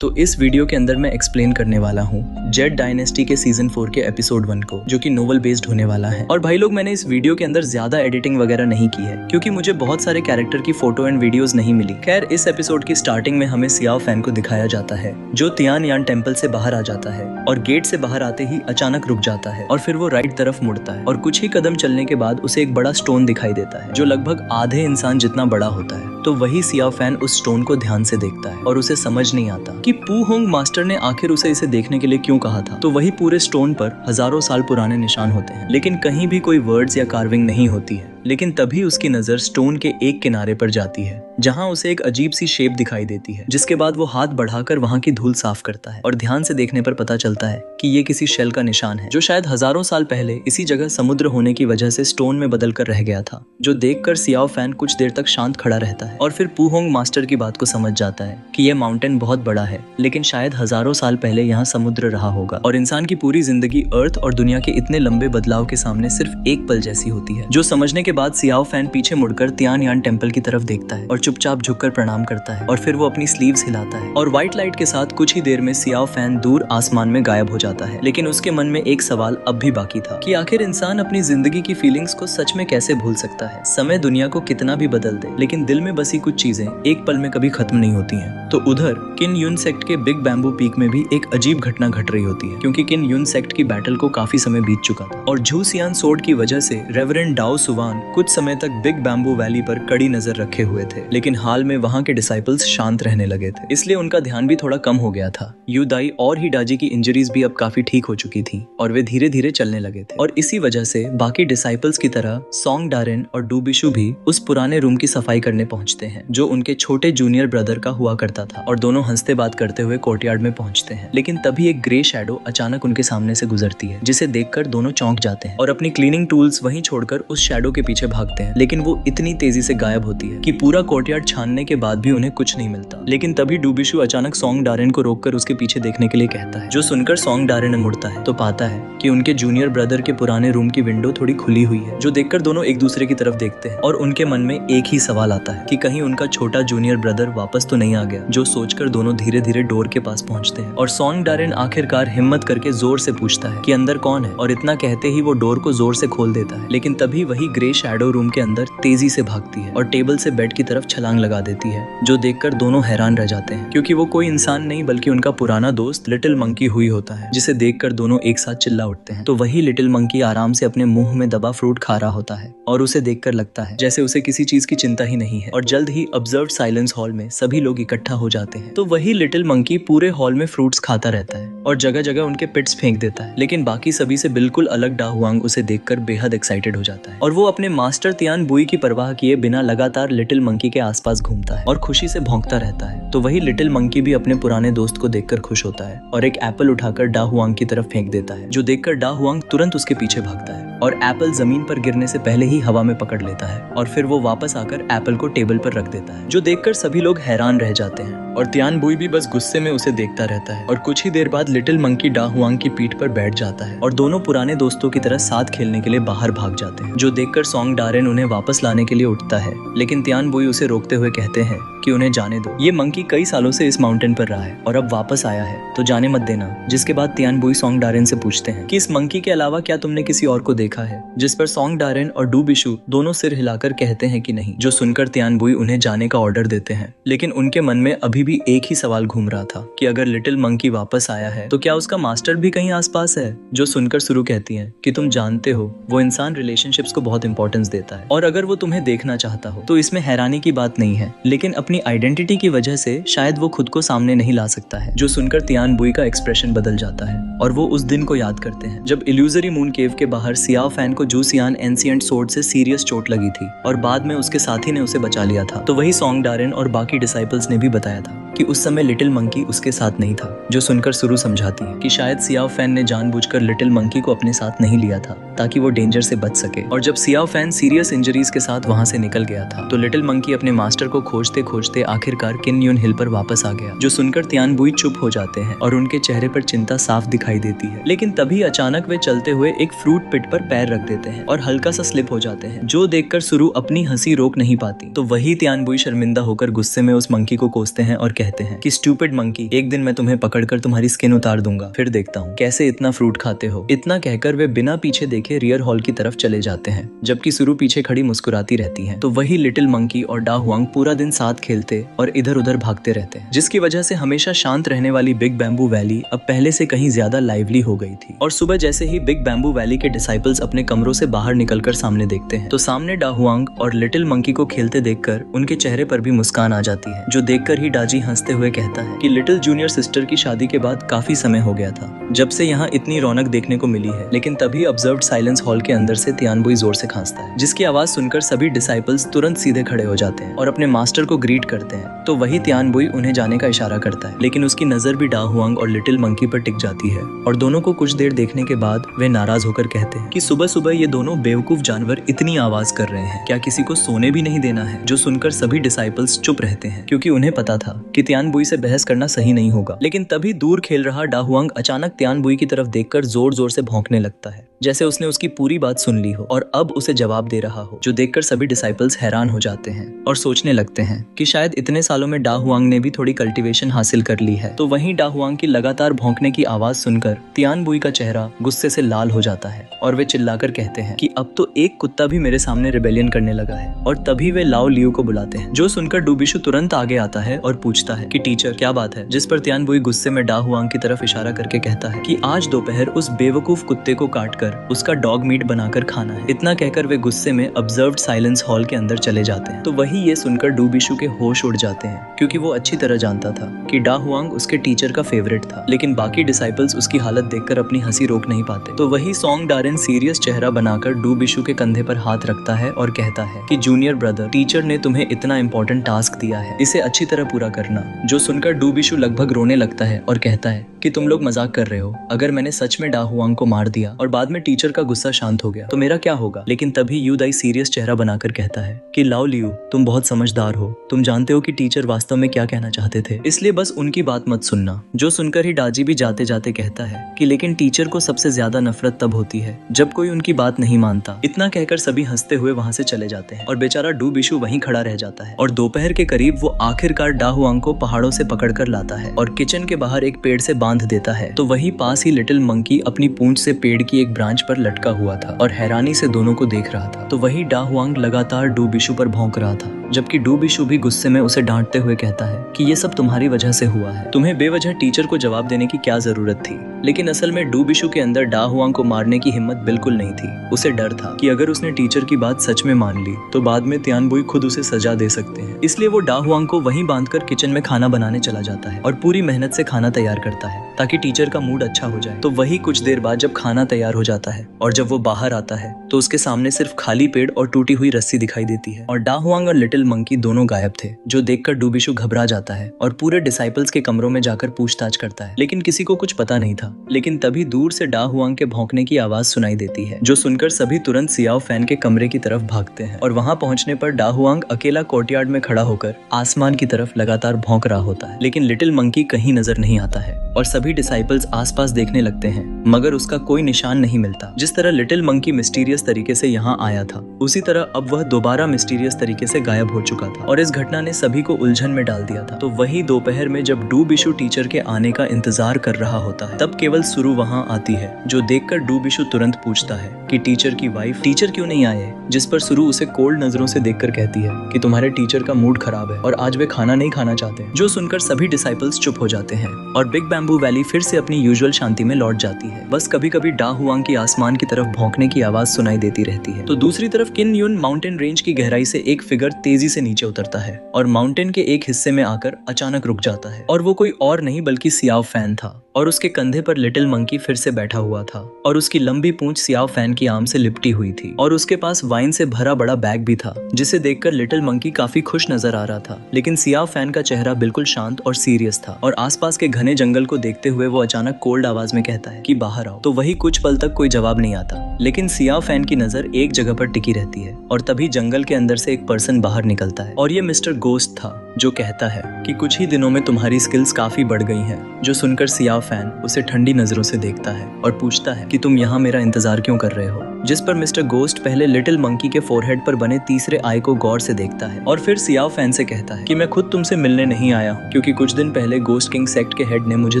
तो इस वीडियो के अंदर मैं एक्सप्लेन करने वाला हूँ जेड डायनेस्टी के सीजन 4 के एपिसोड 1 को, जो कि नोवेल बेस्ड होने वाला है। और भाई लोग, मैंने इस वीडियो के अंदर ज्यादा एडिटिंग वगैरह नहीं की है क्योंकि मुझे बहुत सारे कैरेक्टर की फोटो एंड वीडियोस नहीं मिली। खैर, इस एपिसोड की स्टार्टिंग में हमें सियाओ फैन को दिखाया जाता है जो तियान यान टेम्पल से बाहर आ जाता है और गेट से बाहर आते ही अचानक रुक जाता है और फिर वो राइट तरफ मुड़ता है और कुछ ही कदम चलने के बाद उसे एक बड़ा स्टोन दिखाई देता है जो लगभग आधे इंसान जितना बड़ा होता है। तो वही सियाओ फैन उस स्टोन को ध्यान से देखता है और उसे समझ नहीं आता कि पू होंग मास्टर ने आखिर उसे इसे देखने के लिए क्यों कहा था। तो वही पूरे स्टोन पर हजारों साल पुराने निशान होते हैं, लेकिन कहीं भी कोई वर्ड्स या कार्विंग नहीं होती है। लेकिन तभी उसकी नजर स्टोन के एक किनारे पर जाती है जहां उसे एक अजीब सी शेप दिखाई देती है, जिसके बाद वो हाथ बढ़ाकर वहां की धूल साफ करता है और ध्यान से देखने पर पता चलता है कि ये किसी शेल का निशान है जो शायद हजारों साल पहले इसी जगह समुद्र होने की वजह से स्टोन में बदल कर रह गया था। जो देखकर सियाओ फैन कुछ देर तक शांत खड़ा रहता है और फिर पू होंग मास्टर की बात को समझ जाता है कि यह माउंटेन बहुत बड़ा है, लेकिन शायद हजारों साल पहले यहाँ समुद्र रहा होगा और इंसान की पूरी जिंदगी अर्थ और दुनिया के इतने लंबे बदलाव के सामने सिर्फ एक पल जैसी होती है। जो समझने के बाद सियाओ फैन पीछे मुड़कर तियान यान टेम्पल की तरफ देखता है और चुपचाप झुककर प्रणाम करता है और फिर वो अपनी स्लीव्स हिलाता है और व्हाइट लाइट के साथ कुछ ही देर में सियाओ फैन दूर आसमान में गायब हो जाता है। लेकिन उसके मन में एक सवाल अब भी बाकी था कि आखिर इंसान अपनी जिंदगी की फीलिंग्स को सच में कैसे भूल सकता है। समय दुनिया को कितना भी बदल दे, लेकिन दिल में बसी कुछ चीजें एक पल में कभी खत्म नहीं होती हैं। तो उधर किन युन सेक्ट के बिग बैम्बू पीक में भी एक अजीब घटना घट रही होती है क्योंकि किन युन सेक्ट की बैटल को काफी समय बीत चुका था और झू सियान सोर्ड की वजह से रेवरेंड डाओ सुवान कुछ समय तक बिग बैम्बू वैली पर कड़ी नजर रखे हुए थे। लेकिन हाल में वहाँ के डिसाइपल्स शांत रहने लगे थे, इसलिए उनका ध्यान भी थोड़ा कम हो गया था। यूदाई और हिडाजी की इंजरीज भी अब काफी ठीक हो चुकी थी और वे धीरे धीरे चलने लगे थे और इसी वजह से बाकी डिसाइपल्स की तरह सोंग डारेन और डू बिशु भी उस पुराने रूम की सफाई करने पहुंचते हैं जो उनके छोटे जूनियर ब्रदर का हुआ करता था और दोनों हंसते बात करते हुए कोर्टयार्ड में पहुंचते हैं। लेकिन तभी एक ग्रे शैडो अचानक उनके सामने से गुजरती है जिसे देखकर दोनों चौंक जाते हैं और अपनी क्लीनिंग टूल्स वहीं छोड़कर उस शैडो के पीछे भागते हैं। लेकिन वो इतनी तेजी से गायब होती है कि पूरा कोर्टयार्ड छानने के बाद भी उन्हें कुछ नहीं मिलता। लेकिन तभी डूबिशु अचानक सोंग डारेन को रोककर उसके पीछे देखने के लिए कहता है, जो सुनकर सोंग डारेन मुड़ता है तो पाता है कि उनके जूनियर ब्रदर के पुराने रूम की विंडो थोड़ी खुली हुई है। जो देखकर दोनों एक दूसरे की तरफ देखते हैं और उनके मन में एक ही सवाल आता है कि कहीं उनका छोटा जूनियर ब्रदर वापस तो नहीं आ गया। जो सोचकर दोनों धीरे धीरे डोर के पास पहुंचते हैं और सोंग डारेन आखिरकार हिम्मत करके जोर से पूछता है कि अंदर कौन है और इतना कहते ही वो डोर को जोर से खोल देता है। लेकिन तभी वही ग्रे शैडो रूम के अंदर तेजी से भागती है और टेबल से बेड की तरफ छलांग लगा देती है। जो देखकर दोनों हैरान रह जाते हैं क्योंकि वो कोई इंसान नहीं बल्कि उनका पुराना दोस्त लिटिल मंकी हुई होता है, जिसे देखकर दोनों एक साथ चिल्ला उठते हैं। तो वही लिटिल मंकी आराम से अपने मुंह में दबा फ्रूट खा रहा होता है और उसे देखकर लगता है जैसे उसे किसी चीज की चिंता ही नहीं है। और जल्द ही ऑब्जर्व साइलेंस हॉल में सभी लोग इकट्ठा हो जाते हैं। तो वही लिटिल मंकी पूरे हॉल में फ्रूट्स खाता रहता है और जगह जगह उनके पिट्स फेंक देता है। लेकिन बाकी सभी से बिल्कुल अलग डा हुआंग उसे देखकर बेहद एक्साइटेड हो जाता है और वो अपने मास्टर तियान बुई की परवाह किए बिना लगातार लिटिल मंकी के आसपास घूमता है और खुशी से भौंकता रहता है। तो वही लिटिल मंकी भी अपने पुराने दोस्त को देखकर खुश होता है और एक एप्पल उठाकर डा हुआंग की तरफ फेंक देता है। जो देखकर डा हुआंग तुरंत उसके पीछे भागता है और एप्पल जमीन पर गिरने से पहले ही हवा में पकड़ लेता है और फिर वो वापस आकर एप्पल को टेबल पर रख देता है। जो देखकर सभी लोग हैरान रह जाते हैं और तियान बुई भी बस गुस्से में उसे देखता रहता है। और कुछ ही देर बाद लिटिल मंकी डा हुआंग की पीठ पर बैठ जाता है और दोनों पुराने दोस्तों की तरह साथ खेलने के लिए बाहर भाग जाते हैं। जो देखकर सोंग डारेन उन्हें वापस लाने के लिए उठता है, लेकिन तियान बुई उसे रोकते हुए कहते हैं कि उन्हें जाने दो। ये मंकी कई सालों से इस माउंटेन पर रहा है और अब वापस आया है, तो जाने मत देना। जिसके बाद तियान बुई सोंग डारेन से पूछते हैं कि इस मंकी के अलावा क्या तुमने किसी और को देखा है? जिस पर सोंग डारेन और डू बिशु दोनों सिर हिलाकर कहते हैं कि नहीं। जो सुनकर तियान बुई उन्हें जाने का ऑर्डर देते हैं, लेकिन उनके मन में अभी भी एक ही सवाल घूम रहा था कि अगर लिटिल मंकी वापस आया है तो क्या उसका मास्टर भी कहीं आसपास है? जो सुनकर शुरू कहती हैं कि तुम जानते हो वो इंसान रिलेशनशिप्स को बहुत इंपॉर्टेंस देता है और अगर वो तुम्हें देखना चाहता हो तो इसमें हैरानी की बात नहीं है, लेकिन अपनी आइडेंटिटी की वजह से शायद वो खुद को सामने नहीं ला सकता है। जो सुनकर तियान बुई का एक्सप्रेशन बदल जाता है और वो उस दिन को याद करते हैं जब इल्यूजरी मून केव के बाहर सियाओ फैन को जू सियान एंशिएंट सोर्ड से सीरियस चोट लगी थी और बाद में उसके साथी ने उसे बचा लिया था। तो वही सोंग डारेन और बाकी डिसाइपल्स ने भी बताया था कि उस समय लिटिल मंकी उसके साथ नहीं था। जो सुनकर शुरू समझाती है कि शायद सियाओ फैन ने जानबूझकर लिटिल मंकी को अपने साथ नहीं लिया था ताकि वो डेंजर से बच सके। और जब सियाओ फैन सीरियस इंजरीज के साथ वहां से निकल गया था तो लिटिल मंकी अपने मास्टर को खोजते खोजते आखिरकार किन युन हिल पर वापस आ गया। जो सुनकर तियान बुई चुप हो जाते हैं और उनके चेहरे पर चिंता साफ दिखाई देती है। लेकिन तभी अचानक वे चलते हुए एक फ्रूट पिट पर पैर रख देते हैं और हल्का सा स्लिप हो जाते हैं। जो देखकर शुरू अपनी हंसी रोक नहीं पाती। तो वही तियान बुई शर्मिंदा होकर गुस्से में उस मंकी को कोसते हैं और कहते हैं कि स्टूपिड मंकी, एक दिन मैं तुम्हें पकड़कर तुम्हारी स्किन उतार दूंगा, फिर देखता हूँ कैसे इतना फ्रूट खाते हो। इतना कहकर वे बिना पीछे देखे रियर हॉल की तरफ चले जाते हैं, जबकि सुरु पीछे खड़ी मुस्कुराती रहती है। तो वही लिटिल मंकी और डा हुआंग पूरा दिन साथ खेलते और इधर उधर भागते रहते हैं, जिसकी वजह से हमेशा शांत रहने वाली बिग बैम्बू वैली अब पहले से कहीं ज्यादा लाइवली हो गई थी। और सुबह जैसे ही बिग बैम्बू वैली के डिसाइपल्स अपने कमरों से बाहर निकलकर सामने देखते हैं, तो सामने डा हुआंग और लिटिल मंकी को खेलते देखकर उनके चेहरे पर भी मुस्कान आ जाती है, जो देखकर ही डाजी हंसते हुए कहता है कि लिटिल जूनियर सिस्टर की शादी के बाद काफी समय हो गया था जब से यहाँ इतनी रौनक देखने को मिली है। लेकिन तभी ऑब्जर्व्ड साइलेंस हॉल के अंदर से तियानबुई जोर से खांसता है, जिसकी आवाज सुनकर सभी डिसाइपल्स तुरंत सीधे खड़े हो जाते हैं और अपने मास्टर को ग्रीट करते हैं। तो वही तियानबुई उन्हें जाने का इशारा करता है, लेकिन उसकी नजर भी डा हुआंग और लिटिल मंकी पर टिक जाती है और दोनों को कुछ देर देखने के बाद वे नाराज होकर कहते हैं कि सुबह सुबह ये दोनों बेवकूफ जानवर इतनी आवाज कर रहे हैं, क्या किसी को सोने भी नहीं देना है। जो सुनकर सभी डिसाइपल्स चुप रहते हैं, क्योंकि उन्हें पता था कि तियानबुई से बहस करना सही नहीं होगा। लेकिन तभी दूर खेल रहा डा हुआंग अचानक तियानबुई की तरफ देखकर जोर जोर से भौंकने लगता है, जैसे उसने उसकी पूरी बात सुन ली हो और अब उसे जवाब दे रहा हो, जो देखकर सभी डिसाइपल्स हैरान हो जाते हैं और सोचने लगते हैं कि शायद इतने सालों में डा हुआंग ने भी थोड़ी कल्टीवेशन हासिल कर ली है। तो वहीं डा हुआंग की लगातार भौंकने की आवाज सुनकर तियानबुई का चेहरा गुस्से से लाल हो जाता है और वे चिल्लाकर कहते हैं कि अब तो एक कुत्ता भी मेरे सामने रिबेलियन करने लगा है। और तभी वे लाओ लियू को बुलाते हैं, जो सुनकर डूबिशु तुरंत आगे आता है और पूछता है कि टीचर क्या बात है। जिस पर तियानबुई गुस्से में डा हुआंग की तरफ इशारा करके कहता है कि आज दोपहर उस बेवकूफ कुत्ते को काटकर उसका डॉग मीट बनाकर खाना है। इतना कहकर वे गुस्से में ऑब्जर्व्ड साइलेंस हॉल के अंदर चले जाते हैं। तो वही ये सुनकर डूबिशु के होश उड़ जाते हैं, क्योंकि वो अच्छी तरह जानता था कि डा हुआंग उसके टीचर का फेवरेट था, लेकिन बाकी डिसाइपल्स उसकी हालत देखकर अपनी हंसी रोक नहीं पाते। तो वही सॉन्ग डारेन सीरियस चेहरा बनाकर डूबिशु के कंधे पर हाथ रखता है और कहता है कि जूनियर ब्रदर, टीचर ने तुम्हें इतना इंपॉर्टेंट टास्क दिया है, इसे अच्छी तरह पूरा करना। जो सुनकर डूबिशु लगभग रोने लगता है और कहता है कि तुम लोग मजाक कर रहे हो, अगर मैंने सच में डा हुआंग को मार दिया और बाद में टीचर का गुस्सा शांत हो गया तो मेरा क्या होगा। लेकिन तभी यू दाई सीरियस चेहरा बनाकर कहता है कि लाओ लियू, तुम बहुत समझदार हो, तुम जानते हो कि टीचर वास्तव में क्या कहना चाहते थे, इसलिए बस उनकी बात मत सुनना। जो सुनकर ही डाजी भी जाते जाते कहता है कि लेकिन टीचर को सबसे ज्यादा नफरत तब होती है जब कोई उनकी बात नहीं मानता। इतना कहकर सभी हंसते हुए वहाँ से चले जाते हैं और बेचारा डूबिशु वहीं खड़ा रह जाता है। और दोपहर के करीब वो आखिरकार डा हुआंग को पहाड़ों से पकड़कर लाता है और किचन के बाहर एक पेड़ से बांध देता है। तो वही पास ही लिटिल मंकी अपनी पूंछ से पेड़ की एक ब्रांच पर लटका हुआ था और हैरानी से दोनों को देख रहा था। तो वही डा हुआंग लगातार डूबिशु पर भौंक रहा था, जबकि डूबिशु भी गुस्से में उसे डांटते हुए कहता है कि ये सब तुम्हारी वजह से हुआ है, तुम्हें बेवजह टीचर को जवाब देने की क्या जरूरत थी। लेकिन असल में डूबिशु के अंदर डा हुआंग को मारने की हिम्मत बिल्कुल नहीं थी। उसे डर था कि अगर उसने टीचर की बात सच में मान ली तो बाद में तियानबुई खुद उसे सजा दे सकते हैं। इसलिए वो डा हुआंग को वहीं बांधकर किचन में खाना बनाने चला जाता है और पूरी मेहनत से खाना तैयार करता है ताकि टीचर का मूड अच्छा हो जाए। तो वही कुछ देर बाद जब खाना तैयार हो जाता है और जब वो बाहर आता है तो उसके सामने सिर्फ खाली पेड़ और टूटी हुई रस्सी दिखाई देती है और डा हुआंग और लिटिल मंकी दोनों गायब थे, जो देखकर डूबिशु घबरा जाता है और पूरे डिसाइपल्स के कमरों में जाकर पूछताछ करता है, लेकिन किसी को कुछ पता नहीं था। लेकिन तभी दूर से डा हुआंग के भौंकने की आवाज सुनाई देती है, जो सुनकर सभी तुरंत सियाओ फैन के कमरे की तरफ भागते हैं और वहां पहुंचने पर डा हुआंग अकेला कोर्टयार्ड में खड़ा होकर आसमान की तरफ लगातार भौंक रहा होता है। लेकिन लिटिल मंकी कहीं नजर नहीं आता है और सभी डिसाइपल्स आसपास देखने लगते हैं, मगर उसका कोई निशान नहीं मिलता। जिस तरह लिटिल मंकी मिस्टीरियस तरीके से यहाँ आया था, उसी तरह अब वह दोबारा मिस्टीरियस तरीके से गायब हो चुका था और इस घटना ने सभी को उलझन में डाल दिया था। तो वही दोपहर में जब डूबिशु टीचर के आने का इंतजार कर रहा होता है, तब केवल सुरु वहाँ आती है, जो देखकर डूबिशु तुरंत पूछता है कि टीचर की वाइफ टीचर क्यों नहीं आए। जिस पर सुरु उसे कोल्ड नजरों से देखकर कहती है कि तुम्हारे टीचर का मूड खराब है और आज वे खाना नहीं खाना चाहते। जो सुनकर सभी डिसाइपल्स चुप हो जाते हैं और बिग बैम्बू वैली फिर से अपनी यूजुअल शांति में लौट जाती है। बस कभी कभी डा हुआंग की आसमान की तरफ भौंकने की आवाज सुनाई देती रहती है। तो दूसरी तरफ किन यून माउंटेन रेंज की गहराई से एक फिगर तेजी से नीचे उतरता है और माउंटेन के एक हिस्से में आकर अचानक रुक जाता है और वो कोई और नहीं बल्कि सियाओ फैन था और उसके कंधे पर लिटिल मंकी फिर से बैठा हुआ था और उसकी लंबी पूंछ सियाओ फैन की आर्म से लिपटी हुई थी और उसके पास वाइन से भरा बड़ा बैग भी था, जिसे देखकर लिटिल मंकी काफी खुश नजर आ रहा था। लेकिन सियाओ फैन का चेहरा बिल्कुल शांत और सीरियस था और आसपास के घने जंगल को देखते हुए वो अचानक कोल्ड आवाज में कहता है कि बाहर आओ। तो वही कुछ पल तक कोई जवाब नहीं आता, लेकिन सियाओ फैन की नजर एक जगह पर टिकी रहती है और तभी जंगल के अंदर से एक पर्सन बाहर निकलता है और ये मिस्टर गोस्ट था, जो कहता है कि कुछ ही दिनों में तुम्हारी स्किल्स काफी बढ़ गई हैं। जो सुनकर सियाओ सियाओ फैन उसे ठंडी नजरों से देखता है और पूछता है कि तुम यहाँ मेरा इंतजार क्यों कर रहे हो। जिस पर मिस्टर गोस्ट पहले लिटिल मंकी के फोरहेड पर बने तीसरे आई को गौर से देखता है और फिर सियाओ फैन से कहता है कि मैं खुद तुमसे मिलने नहीं आया हूँ, क्योंकि कुछ दिन पहले गोस्ट किंग सेक्ट के हेड ने मुझे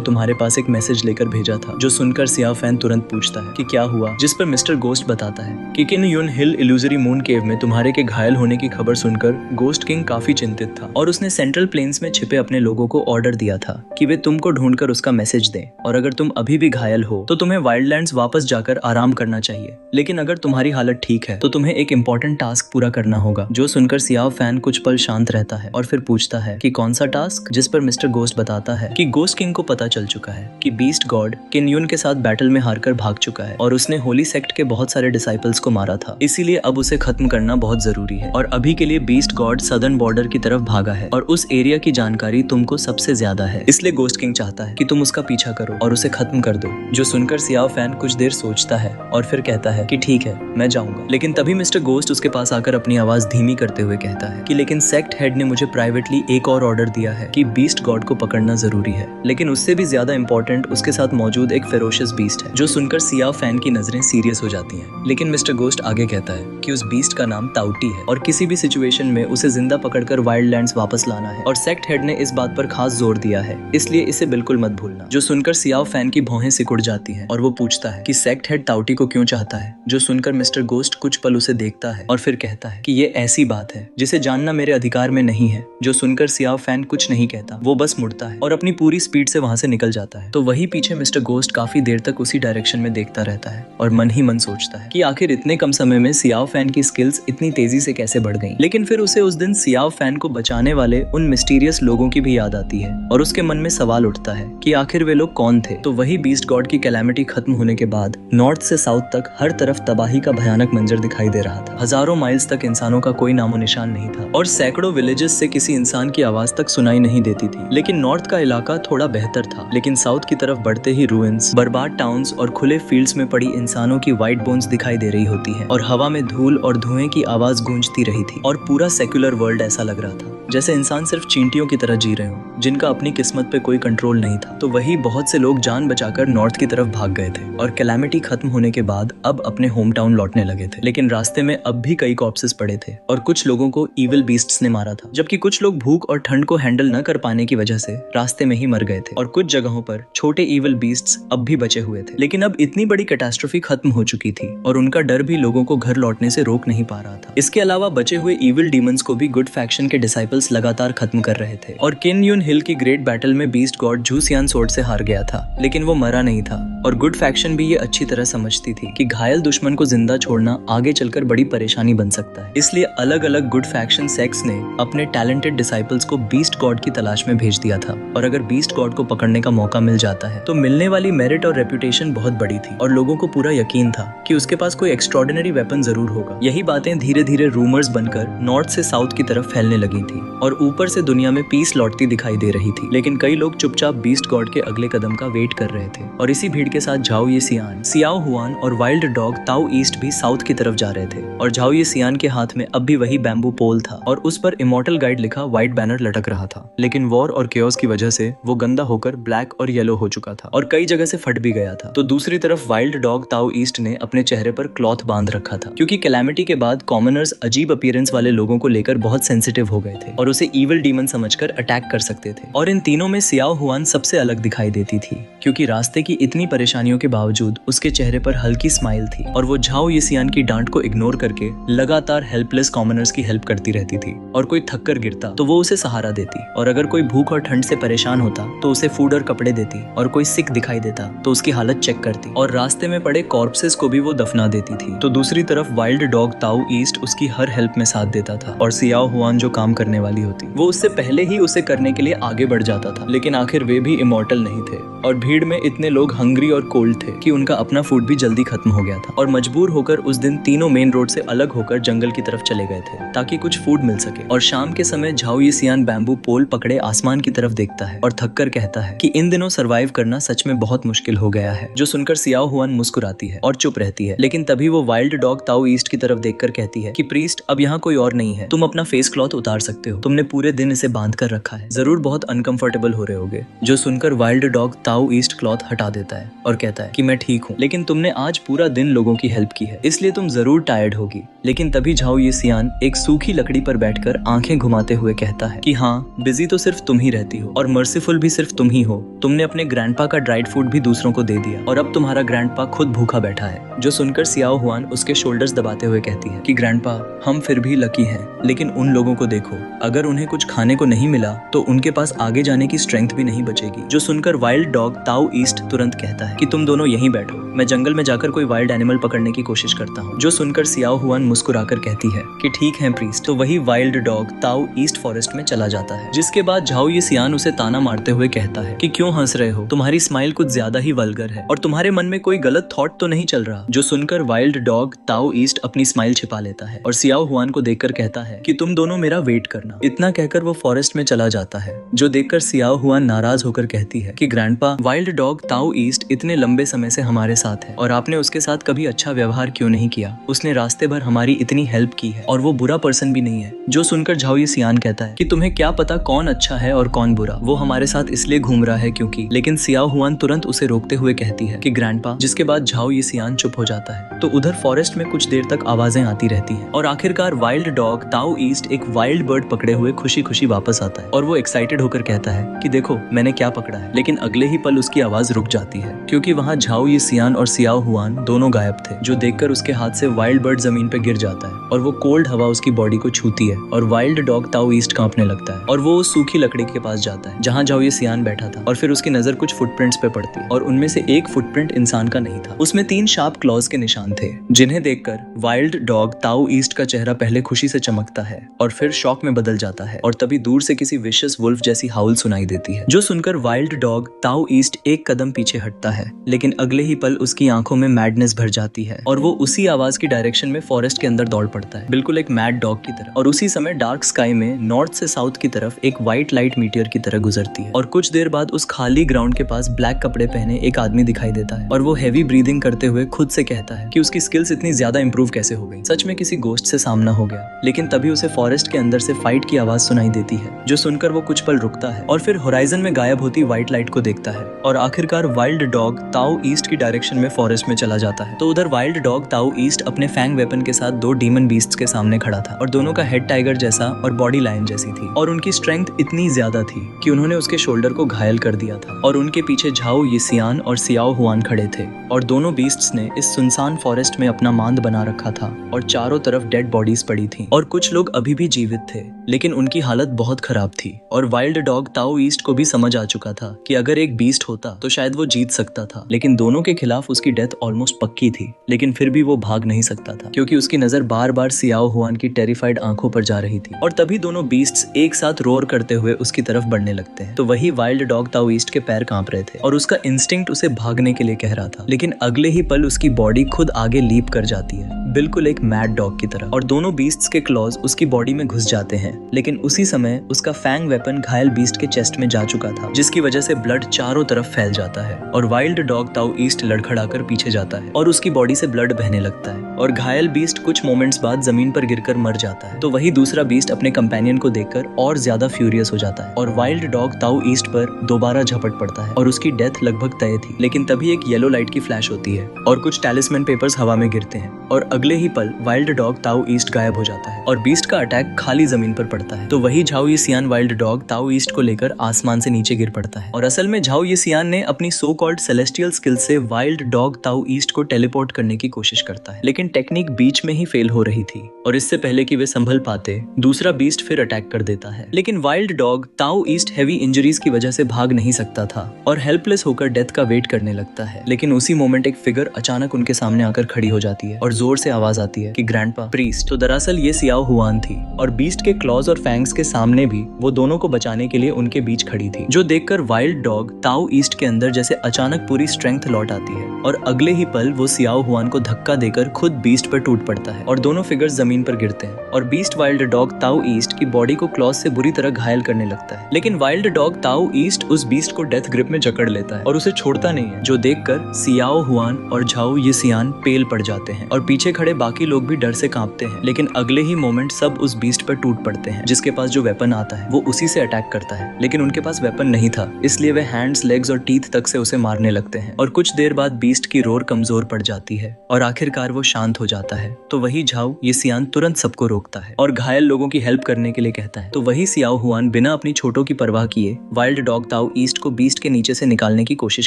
तुम्हारे पास एक मैसेज लेकर भेजा था। जो सुनकर सियाओ फैन तुरंत पूछता है कि क्या हुआ, जिस पर मिस्टर गोस्ट बताता है कि किन यून हिल इल्यूजरी मून केव में तुम्हारे के घायल होने की खबर सुनकर गोस्ट किंग काफी चिंतित था और उसने सेंट्रल प्लेन्स में छिपे अपने लोगों को ऑर्डर दिया था कि वे तुमको ढूंढकर उसका मैसेज दें, और अगर तुम अभी भी घायल हो तो तुम्हें वाइल्डलैंड्स वापस जाकर आराम करना चाहिए, लेकिन अगर तुम्हारी हालत ठीक है तो तुम्हें एक इम्पोर्टेंट टास्क पूरा करना होगा। जो सुनकर सियाओ फैन कुछ पल शांत रहता है और फिर पूछता है कि कौन सा टास्क, जिस पर मिस्टर गोस्ट बताता है कि गोस्ट किंग को पता चल चुका है कि बीस्ट गॉड किन यून के साथ बैटल में हारकर भाग चुका है और उसने होली सेक्ट के बहुत सारे डिसाइपल्स को मारा था, इसीलिए अब उसे खत्म करना बहुत जरूरी है और अभी के लिए बीस्ट गॉड सदर्न बॉर्डर की तरफ भागा है और उस एरिया की जानकारी तुमको सबसे ज्यादा है, इसलिए गोस्ट किंग चाहता है कि तुम उसका पीछा करो और उसे खत्म कर दो। जो सुनकर सियाओ फैन कुछ देर सोचता है और फिर कहता है कि ठीक है, मैं जाऊंगा। लेकिन तभी मिस्टर गोस्ट उसके पास आकर अपनी आवाज धीमी करते हुए कहता है कि लेकिन सेक्ट हेड ने मुझे प्राइवेटली एक और ऑर्डर दिया है कि बीस्ट गॉड को पकड़ना जरूरी है, लेकिन उससे भी ज्यादा इंपॉर्टेंट उसके साथ मौजूद एक फेरोशियस बीस्ट है। जो सुनकर सियाओ फैन की नजरें सीरियस हो जाती हैं, लेकिन मिस्टर गोस्ट आगे कहता है कि उस बीस्ट का नाम ताउटी है और किसी भी सिचुएशन में उसे जिंदा पकड़कर वाइल्डलैंड्स वापस लाना है और सेक्ट हेड ने इस बात पर खास जोर दिया है, इसलिए इसे बिल्कुल मत भूलना। जो सुनकर सियाओ फैन की भौहें सिकुड़ जाती हैं और वो पूछता है कि सेक्ट हेड ताउटी को क्यों चाहता है। जो सुनकर मिस्टर गोस्ट कुछ पल उसे देखता है और फिर कहता है कि ये ऐसी बात है जिसे जानना मेरे अधिकार में नहीं है। जो सुनकर सियाओ फैन कुछ नहीं कहता, वो बस मुड़ता है और अपनी पूरी स्पीड से वहां से निकल जाता है। तो वही पीछे मिस्टर गोस्ट काफी देर तक उसी डायरेक्शन में देखता रहता है और मन ही मन सोचता है कि आखिर इतने कम समय में सियाओ फैन की स्किल्स इतनी तेजी से कैसे बढ़ गईं। लेकिन फिर उसे उस दिन सियाओ फैन को बचाने वाले उन मिस्टीरियस लोगों की भी याद आती है और उसके मन में सवाल उठता है कि आखिर वे लोग कौन थे। तो वही बीस्ट गॉड की कैलेमिटी खत्म होने के बाद नॉर्थ से साउथ तक हर तरफ तबाही का भयानक मंजर दिखाई दे रहा था। हजारों माइल्स तक इंसानों का कोई नामो निशान नहीं था और सैकड़ों विलेजेस से किसी इंसान की आवाज तक सुनाई नहीं देती थी। लेकिन नॉर्थ का इलाका थोड़ा बेहतर था, लेकिन साउथ की तरफ बढ़ते ही रूइंस, बर्बाद टाउन्स और खुले फील्ड्स में पड़ी इंसानों की व्हाइट बोन्स दिखाई दे रही होती है और हवा में धूल और धुएं की आवाज गूंजती रही थी और पूरा सेक्युलर वर्ल्ड ऐसा लग रहा था जैसे इंसान सिर्फ चींटियों की तरह जी रहे हो जिनका अपनी किस्मत पे कोई कंट्रोल नहीं था। तो वही बहुत से लोग जान बचाकर नॉर्थ की तरफ भाग गए थे और कैलेमिटी खत्म होने के बाद अब अपने होम टाउन लौटने लगे थे। लेकिन रास्ते में अब भी कई कॉर्प्सेस पड़े थे और कुछ लोगों को इविल बीस्ट्स ने मारा था, जबकि कुछ लोग भूख और ठंड को हैंडल न कर पाने की वजह से रास्ते में ही मर गए थे और कुछ जगहों पर छोटे इविल बीस्ट्स अब भी बचे हुए थे। लेकिन अब इतनी बड़ी कैटास्ट्रोफी खत्म हो चुकी थी और उनका डर भी लोगों को घर लौटने से रोक नहीं पा रहा था। इसके अलावा बचे हुए इविल डीमंस को भी गुड फैक्शन के डिसाइपल्स लगातार खत्म कर रहे थे और किन यून हिल की ग्रेट बैटल में बीस्ट गॉड झूसियान सोर्ड से हार गया था, लेकिन वो मरा नहीं था और गुड फैक्शन भी ये अच्छी तरह समझती थी कि घायल दुश्मन को जिंदा छोड़ना आगे चलकर बड़ी परेशानी बन सकता है। इसलिए अलग अलग गुड फैक्शन सेक्ट्स ने अपने टैलेंटेड डिसाइपल्स को बीस्ट गॉड की तलाश में भेज दिया था और अगर बीस्ट गॉड को पकड़ने का मौका मिल जाता है तो मिलने वाली मेरिट और रेपुटेशन बहुत बड़ी थी और लोगों को पूरा यकीन था कि उसके पास कोई एक्स्ट्रॉर्डिनरी वेपन जरूर होगा। यही बातें धीरे धीरे रूमर्स बनकर नॉर्थ से साउथ की तरफ फैलने लगी थी और ऊपर से दुनिया में पीस लौटती दिखाई दे रही थी। लेकिन कई लोग चुपचाप बीस्ट गॉड के अगले कदम का वेट कर रहे थे और इसी भीड़ के साथ झाओ ये सियान, सियाओ हुआन और वाइल्ड डॉग ताओ ईस्ट भी साउथ की तरफ जा रहे थे और झाओ ये सियान के हाथ में अब भी वही बैम्बू पोल था और उस पर इमॉर्टल गाइड लिखा व्हाइट बैनर लटक रहा था। लेकिन वॉर और केओस की वजह से वो गंदा होकर ब्लैक और येलो हो चुका था और कई जगह से फट भी गया था। तो दूसरी तरफ वाइल्ड डॉग ताओ ईस्ट ने अपने चेहरे पर क्लॉथ बांध रखा था क्योंकि कैलेमिटी के बाद कॉमनर्स अजीब अपीयरेंस वाले लोगों को लेकर बहुत सेंसिटिव हो गए थे और उसे इविल डीमन समझकर अटैक कर सकते थे। और इन तीनों में सियाओ हुआन सबसे अलग दिखाई देती थी क्योंकि रास्ते की इतनी परेशानियों के बावजूद उसके चेहरे पर हल्की स्माइल थी और वो झाओ ये सियान की डांट को इग्नोर करके लगातार हेल्पलेस कॉमनर्स की हेल्प करती रहती थी और कोई थक कर गिरता तो वो उसे सहारा देती और अगर कोई भूख और ठंड से परेशान होता तो उसे फूड और कपड़े देती और कोई सिक दिखाई देता तो उसकी हालत चेक करती और रास्ते में पड़े कॉर्प्सेस को भी वो दफना देती थी। तो दूसरी तरफ वाइल्ड डॉग ताओ ईस्ट उसकी हर हेल्प में साथ देता था और सियाओ हुआन जो काम करने वाली होती वो उससे पहले ही उसे करने के लिए आगे बढ़ जाता था। लेकिन आखिर वे भी इमॉर्टल नहीं थे और भीड़ में इतने लोग हंग्री और कोल्ड थे कि उनका अपना फूड भी जल्दी खत्म हो गया था और मजबूर होकर उस दिन तीनों मेन रोड से अलग होकर जंगल की तरफ चले गए थे ताकि कुछ फूड मिल सके। और शाम के समय झाओ ये सियान बैम्बू पोल पकड़े आसमान की तरफ देखता है और थक कर कहता है कि इन दिनों सरवाइव करना सच में बहुत मुश्किल हो गया है। जो सुनकर सियाओ हुआन मुस्कुराती है और चुप रहती है, लेकिन तभी वो वाइल्ड डॉग ताओ ईस्ट की तरफ देखकर कहती है कि प्रीस्ट अब यहाँ कोई और नहीं है, तुम अपना फेस क्लॉथ उतार सकते हो, तुमने पूरे दिन इसे बांध कर रखा है, जरूर बहुत अनकंफर्टेबल हो रहे होगे। जो सुनकर वाइल्ड डॉग ताओ ईस्ट क्लॉथ हटा देता है और कहता है कि मैं ठीक हूँ, लेकिन तुमने आज पूरा दिन लोगों की हेल्प की है, इसलिए तुम जरूर टायर्ड होगी। लेकिन तभी झाओ ये सियान एक सूखी लकड़ी पर बैठकर आंखें घुमाते हुए कहता है कि हाँ, बिजी तो सिर्फ तुम ही रहती हो और मर्सीफुल भी सिर्फ तुम ही हो। तुमने अपने ग्रैंडपा का ड्राइड फूड भी दूसरों को दे दिया और अब तुम्हारा ग्रैंडपा खुद भूखा बैठा है। जो सुनकर सियाओ हुआन उसके शोल्डर्स दबाते हुए कहती है कि ग्रैंडपा, हम फिर भी लकी हैं, लेकिन उन लोगों को देखो, अगर उन्हें कुछ खाने को नहीं मिला तो उनके पास आगे जाने की स्ट्रेंथ भी नहीं बचेगी। जो सुनकर वाइल्ड डॉग ताओ ईस्ट तुरंत कहता है कि तुम दोनों यहीं बैठो, मैं जंगल में जाकर कोई वाइल्ड एनिमल पकड़ने की कोशिश करता हूँ। जो सुनकर सियाओ हुआन मुस्कुराकर कहती है कि ठीक है प्रीस्ट। तो वही वाइल्ड डॉग ताओ ईस्ट फॉरेस्ट में चला जाता है, जिसके बाद झाओ ये सियान उसे ताना मारते हुए कहता है कि क्यों हंस रहे हो, तुम्हारी स्माइल कुछ ज्यादा ही वल्गर है और तुम्हारे मन में कोई गलत थॉट तो नहीं चल रहा। जो सुनकर वाइल्ड डॉग ताओ ईस्ट अपनी स्माइल छिपा लेता है और सियाओ हुआन को देखकर कहता है कि तुम दोनों मेरा वेट करना। इतना कहकर वो फॉरेस्ट में चला जाता है। जो देखकर सियाओ हुआन नाराज होकर कहती है कि ग्रैंडपा, वाइल्ड डॉग ताओ ईस्ट इतने लंबे समय से हमारे साथ है और आपने उसके साथ कभी अच्छा व्यवहार क्यों नहीं किया? उसने रास्ते भर हमारी इतनी हेल्प की है और वो बुरा पर्सन भी नहीं है। जो सुनकर झाओ ये सियान कहता है कि तुम्हें क्या पता कौन अच्छा है और कौन बुरा, वो हमारे साथ इसलिए घूम रहा है क्योंकि। लेकिन सियाओ हुआन तुरंत उसे रोकते हुए कहती है कि ग्रैंडपा, जिसके बाद झाओ ये सियान चुप हो जाता है। तो उधर फॉरेस्ट में कुछ देर तक आवाजें आती रहती हैं और आखिरकार वाइल्ड डॉग ताओ ईस्ट एक वाइल्ड बर्ड पकड़े हुए खुशी खुशी वापस आता है और वो एक्साइटेड होकर कहता है कि देखो मैंने क्या पकड़ा है। लेकिन अगले ही पल उसकी आवाज रुक जाती है क्योंकि वहाँ झाओ ये सियान और सियाओ हुआन दोनों गायब थे। जो देखकर उसके हाथ से वाइल्ड बर्ड जमीन पे गिर जाता है और वो कोल्ड हवा उसकी बॉडी को छूती है और वाइल्ड डॉग ताओ ईस्ट कांपने लगता है और वो उस सूखी लकड़ी के पास जाता है जहाँ झाओ ये सियान बैठा था और फिर उसकी नजर कुछ फुटप्रिंट्स पे पड़ती है और उनमें से एक फुटप्रिंट इंसान का नहीं था। उसमें 3 शार्प क्लॉज के निशान थे, जिन्हें देखकर वाइल्ड डॉग ताओ ईस्ट का चेहरा पहले खुशी से चमकता है और फिर शॉक में बदल जाता है और तभी दूर से किसी विशियस वुल्फ जैसी हाउल सुनाई देती है। जो सुनकर वाइल्ड डॉग ताओ ईस्ट एक कदम पीछे हटता है, लेकिन अगले ही पल उसकी आंखों में मैडनेस भर जाती है और वो उसी आवाज की डायरेक्शन में फॉरेस्ट के अंदर दौड़ पड़ता है, बिल्कुल एक मैड डॉग की तरह। और उसी समय डार्क स्काई में नॉर्थ से साउथ की तरफ एक व्हाइट लाइट मीटियर की तरह गुजरती है और कुछ देर बाद उस खाली ग्राउंड के पास ब्लैक कपड़े पहने एक आदमी दिखाई देता है और वो हैवी ब्रीदिंग करते हुए खुद से कहता है कि उसकी स्किल्स इतनी ज्यादा इंप्रूव कैसे हो गई, सच में किसी गोस्ट से सामना हो गया। लेकिन तभी उसे फॉरेस्ट के अंदर से फाइट की आवाज सुनाई देती है। जो सुनकर वो कुछ पल रुकता है और फिर होराइजन में गायब होती व्हाइट लाइट को देखता है और आखिरकार वाइल्ड डॉग ताओ ईस्ट की डायरेक्शन में फॉरेस्ट में चला जाता है। तो उधर वाइल्ड डॉग ताओ ईस्ट अपने फैंग वेपन के साथ 2 डीमन बीस्ट्स के सामने खड़ा था और दोनों का हेड टाइगर जैसा और बॉडी लायन जैसी थी और उनकी स्ट्रेंथ इतनी ज्यादा थी कि उन्होंने उसके शोल्डर को घायल कर दिया था। और उनके पीछे झाओ ये सियान और सियाओ हुआन खड़े थे और दोनों बीस्ट्स ने इस सुनसान फॉरेस्ट में अपना मांद बना रखा था और चारों तरफ डेड बॉडीज पड़ी थी और कुछ लोग अभी भी जीवित थे, लेकिन उनकी हालत बहुत खराब थी। और वाइल्ड डॉग ताओ ईस्ट को भी समझ आ चुका था कि अगर एक बीस्ट होता तो शायद वो जीत सकता था, लेकिन दोनों के खिलाफ उसकी डेथ ऑलमोस्ट पक्की थी। लेकिन फिर भी वो भाग नहीं सकता था क्योंकि उसकी नजर बार बार सियाओ हुआन की टेरिफाइड आंखों पर जा रही थी। और तभी दोनों बीस्ट्स एक साथ रोर करते हुए उसकी तरफ बढ़ने लगते हैं। तो वही वाइल्ड डॉग ताओ ईस्ट के पैर कांप रहे थे और उसका इंस्टिंक्ट उसे भागने के लिए कह रहा था, लेकिन अगले ही पल उसकी बॉडी खुद आगे लीप कर जाती है, बिल्कुल एक मैड डॉग की तरह। और दोनों बीस्ट्स के क्लॉज उसकी बॉडी में घुस जाते हैं, लेकिन उसी समय उसका फैंग वेपन घायल बीस्ट के चेस्ट में जा चुका था, जिसकी वजह से ब्लड चारों तरफ फैल जाता है और वाइल्ड डॉग ताओ ईस्ट लड़खड़ाकर पीछे जाता है और उसकी बॉडी से ब्लड बहने लगता है और घायल बीस्ट कुछ मोमेंट्स बाद जमीन पर गिरकर मर जाता है। तो वही दूसरा बीस्ट अपने कंपेनियन को देखकर और ज्यादा फ्यूरियस हो जाता है और वाइल्ड डॉग ताओ ईस्ट पर दोबारा झपट पड़ता है और उसकी डेथ लगभग तय थी। लेकिन तभी एक येलो लाइट की फ्लैश होती है और कुछ टैलिस्मैन पेपर्स हवा में गिरते हैं और अगले ही पल वाइल्ड डॉग ताओ ईस्ट गायब हो जाता है और बीस्ट का अटैक खाली जमीन पर पड़ता है। तो वही झाओ ये सियान वाइल्ड डॉग ताओ ईस्ट को लेकर आसमान से नीचे गिर पड़ता है और असल में झाओ ये सियान ने अपनी सो कॉल्ड सेलेस्टियल स्किल से वाइल्ड डॉग ताओ ईस्ट को टेलीपोर्ट करने की कोशिश करता है, लेकिन टेक्निक बीच में ही फेल हो रही थी और इससे पहले कि वे संभल पाते दूसरा बीस्ट फिर अटैक कर देता है। लेकिन वाइल्ड डॉग ताओ ईस्ट हैवी इंजरीज की वजह से भाग नहीं सकता था और हेल्पलेस होकर डेथ का वेट करने लगता है। लेकिन उसी मोमेंट एक फिगर अचानक उनके सामने आकर खड़ी हो जाती है और जोर से आवाज आती है कि ग्रैंडपा, प्रीस्ट। तो दरअसल ये सियाओ हुआन थी और बीस्ट के क्लॉज और फैंग्स के सामने भी वो दोनों को बचाने के लिए उनके बीच खड़ी थी। जो देखकर वाइल्ड डॉग ताओ ईस्ट के अंदर जैसे अचानक पूरी स्ट्रेंथ लौट आती है और अगले ही पल वो सियाओ हुआन को धक्का देकर खुद बीस्ट पर टूट पड़ता है और दोनों फिगर्स जमीन पर गिरते हैं और बीस्ट वाइल्ड डॉग ताओ ईस्ट की बॉडी को क्लॉज से बुरी तरह घायल करने लगता है। लेकिन वाइल्ड डॉग ताओ ईस्ट उस बीस्ट को डेथ ग्रिप में जकड़ लेता है और उसे छोड़ता नहीं है। जो देखकर सियाओ हुआन और झाओ ये सियान पेल पड़ जाते हैं और पीछे खड़े बाकी लोग भी डर से कांपते हैं, लेकिन अगले ही मोमेंट सब उस बीस्ट पर टूट पड़ते हैं जिसके पास जो वेपन आता है वो उसी से अटैक करता है। लेकिन उनके पास वेपन नहीं था, इसलिए वे हैंड्स, लेग्स और टीथ तक से उसे मारने लगते हैं और कुछ देर बाद बीस्ट की रोर कमजोर पड़ जाती है और आखिरकार वो शांत हो जाता है। तो वही झाओ ये सियान तुरंत सबको रोकता है और घायल लोगों की हेल्प करने के लिए कहता है। तो वही सियाओ हुआन बिना अपनी छोटों की परवाह किए वाइल्ड डॉग ताओ ईस्ट को बीस्ट के नीचे से निकालने की कोशिश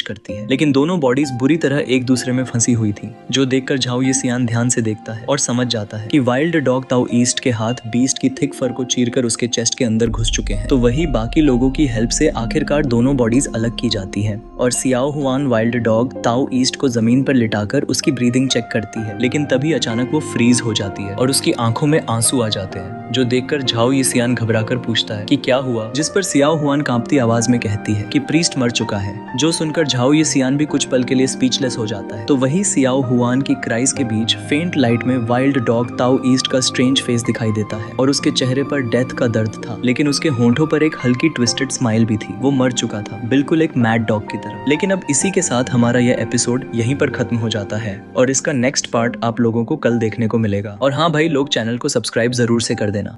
करती है, लेकिन दोनों बॉडीज बुरी तरह एक दूसरे में फंसी हुई थी, जो देखकर झाओ ये सियान ध्यान से देखता है और समझ जाता है कि वाइल्ड डॉग ताओ ईस्ट के हाथ बीस्ट की थिक फर को चीरकर उसके चेस्ट के अंदर घुस चुके हैं। तो वही बाकी लोगों की हेल्प से आखिरकार दोनों बॉडीज अलग की जाती है और सियाओ हुआन वाइल्ड डॉग ताओ ईस्ट को जमीन पर लिटाकर उसकी ब्रीदिंग चेक करती है, लेकिन तभी अचानक वो फ्रीज हो जाती है और उसकी आंखों में आंसू आ जाते हैं, जो देखकर झाओ ये सियान घबराकर पूछता है कि क्या हुआ, जिस पर सियाओ हुआन कांपती आवाज में कहती है कि प्रीस्ट मर चुका है, जो सुनकर झाओ ये सियान भी कुछ पल के लिए स्पीचलेस हो जाता है। तो वही सियाओ हुआन की क्राइज के बीच फेंट लाइट में वाइल्ड डॉग ताओ ईस्ट का स्ट्रेंज फेस दिखाई देता है और उसके चेहरे पर डेथ का दर्द था, लेकिन उसके होंठों पर एक हल्की ट्विस्टेड स्माइल भी थी। वो मर चुका था, बिल्कुल एक मैड डॉग की तरह। लेकिन अब इसी के साथ हमारा यह एपिसोड यहीं पर खत्म हो जाता है और इसका नेक्स्ट पार्ट आप लोगों को कल देखने को मिलेगा। और हाँ भाई लोग, चैनल को सब्सक्राइब जरूर से कर देना।